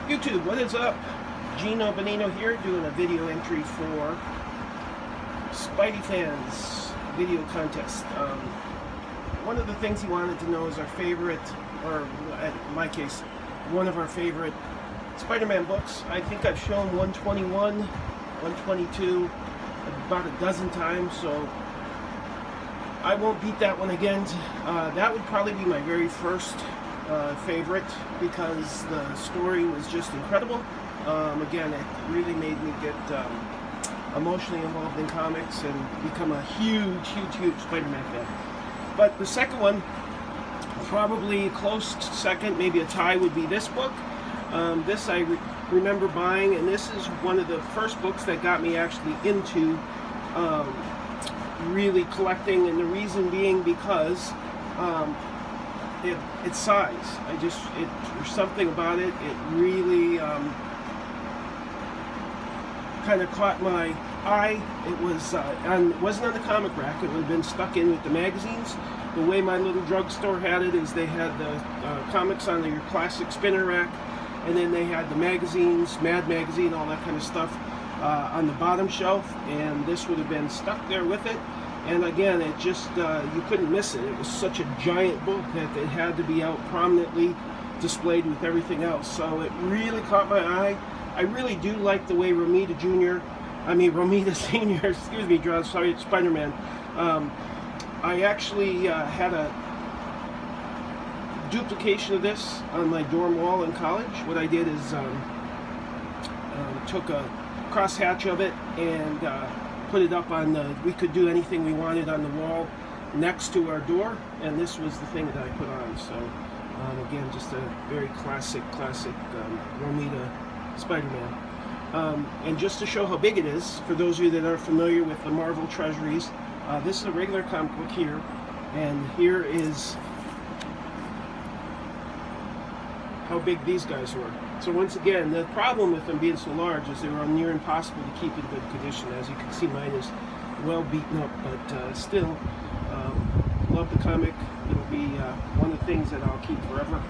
YouTube, what is up? Gino Bonino here, doing a video entry for Spidey Fans video contest. One of the things he wanted to know is our favorite, or in my case, one of our favorite Spider-Man books. I think I've shown 121, 122 about a dozen times, so I won't beat that one again. That would probably be my very first favorite, because the story was just incredible. Again, it really made me get emotionally involved in comics and become a huge Spider-Man fan. But the second one, probably close second, maybe a tie, would be this book. This I remember buying, and this is one of the first books that got me actually into really collecting, and the reason being because its size. There's something about it. It really kind of caught my eye. It wasn't on the comic rack. It would have been stuck in with the magazines. The way my little drugstore had it is they had the comics on your classic spinner rack, and then they had the magazines, Mad Magazine, all that kind of stuff on the bottom shelf, and this would have been stuck there with it. And again, it just, you couldn't miss it. It was such a giant book that it had to be out prominently displayed with everything else. So it really caught my eye. I really do like the way Romita Sr., excuse me, draws Spider-Man. I actually had a duplication of this on my dorm wall in college. What I did is took a crosshatch of it and put it up on the, we could do anything we wanted on the wall next to our door, and this was the thing that I put on. So again, just a very classic Romita Spider-Man. And just to show how big it is, for those of you that are familiar with the Marvel Treasuries, this is a regular comic book here, and here is how big these guys were. So once again, the problem with them being so large is they were near impossible to keep in good condition. As you can see, mine is well beaten up, but still, love the comic. It'll be one of the things that I'll keep forever,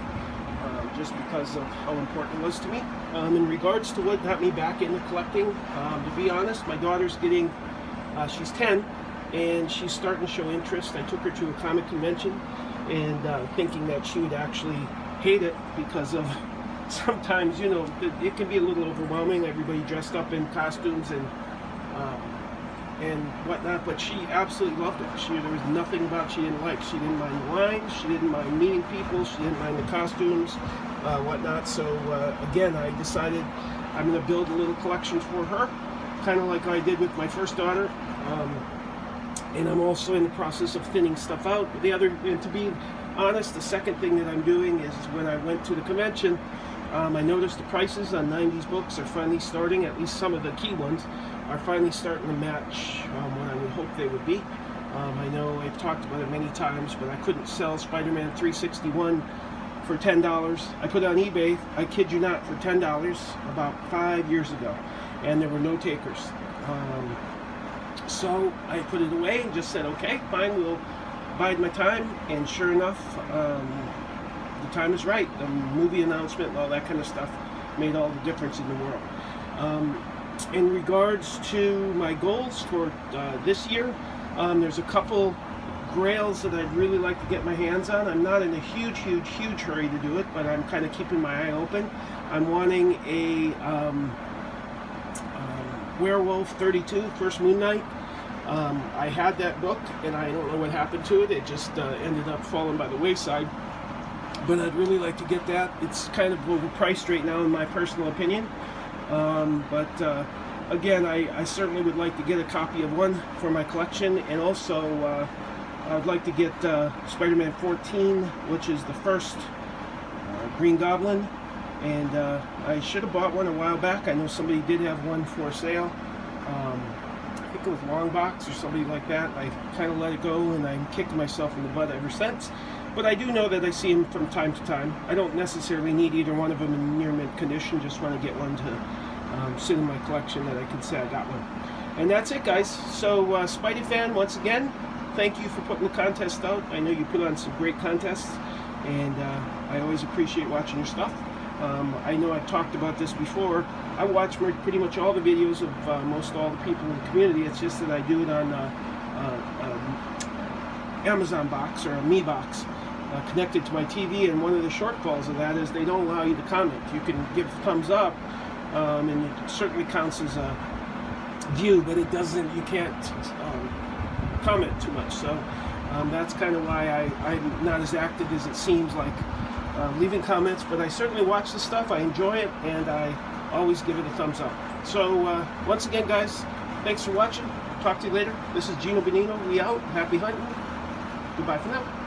just because of how important it was to me. In regards to what got me back into collecting, to be honest, my daughter's getting, she's 10, and she's starting to show interest. I took her to a comic convention, and thinking that she would actually hate it, because of sometimes, you know, it can be a little overwhelming, everybody dressed up in costumes and whatnot, but she absolutely loved it. There was nothing about she didn't like. She didn't mind the lines, she didn't mind meeting people, she didn't mind the costumes, whatnot. So again, I decided I'm going to build a little collection for her, kind of like I did with my first daughter. And I'm also in the process of thinning stuff out. And to be honest, the second thing that I'm doing is, when I went to the convention, I noticed the prices on 90s books are finally starting, at least some of the key ones, are finally starting to match what I would hope they would be. I know I've talked about it many times, but I couldn't sell Spider-Man 361 for $10. I put it on eBay, I kid you not, for $10 about 5 years ago, and there were no takers. So I put it away and just said, okay, fine, we'll bide my time. And sure enough, the time is right. The movie announcement and all that kind of stuff made all the difference in the world. In regards to my goals for this year, there's a couple grails that I'd really like to get my hands on. I'm not in a huge hurry to do it, but I'm kind of keeping my eye open. I'm wanting a Werewolf 32, First Moon Knight. I had that book, and I don't know what happened to it. It just ended up falling by the wayside. But I'd really like to get that. It's kind of overpriced right now, in my personal opinion. But again, I certainly would like to get a copy of one for my collection. And also, I'd like to get Spider-Man 14, which is the first Green Goblin. And I should have bought one a while back. I know somebody did have one for sale. I think it was Longbox or somebody like that. I kind of let it go, and I'm kicking myself in the butt ever since. But I do know that I see them from time to time. I don't necessarily need either one of them in near mint condition. Just want to get one to sit in my collection that I can say I got one. And that's it, guys. So Spidey Fan, once again, thank you for putting the contest out. I know you put on some great contests, and I always appreciate watching your stuff. I know I've talked about this before. I watch pretty much all the videos of most all the people in the community. It's just that I do it on Amazon box or a Me box connected to my TV, and one of the shortfalls of that is they don't allow you to comment. You can give thumbs up, and it certainly counts as a view, but it doesn't. You can't comment too much. So that's kind of why I'm not as active as it seems like leaving comments. But I certainly watch the stuff. I enjoy it, and I always give it a thumbs up. So once again, guys, thanks for watching. Talk to you later. This is Gino Benino. We out. Happy hunting. Goodbye for now.